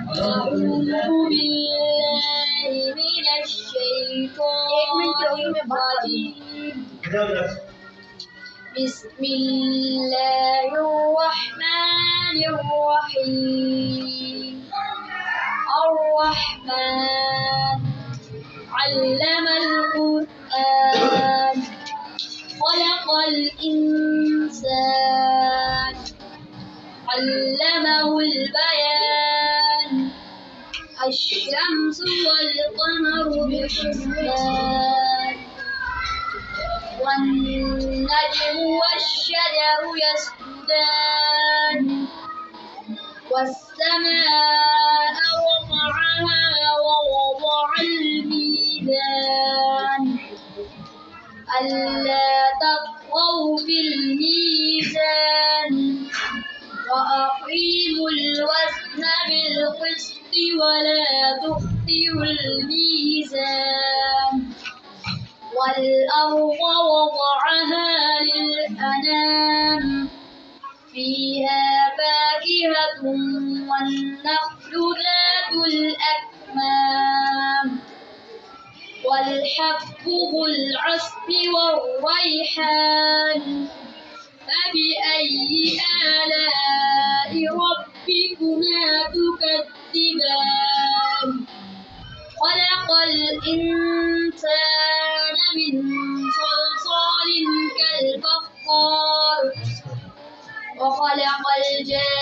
أعوذ بالله من الشيطان الرجيم. بسم الله الرحمن الرحيم. الرحمن علم القرآن خلق الإنسان علمه البيان. الشمس والقمر بحسبان والنجم والشجر يسجدان والسماء رفعها ووضع الميزان ألا تطغوا في الميزان وأقيموا الوزن بالقسط ولا تخسروا الميزان والأرض وضعها للأنام فيها فاكهة والنخل ذات الأكمام والحب ذو العصف والريحان فبأي آلاء ربكما تكذبان خلق الإنسان من صلصال كالفخار وخلق الجان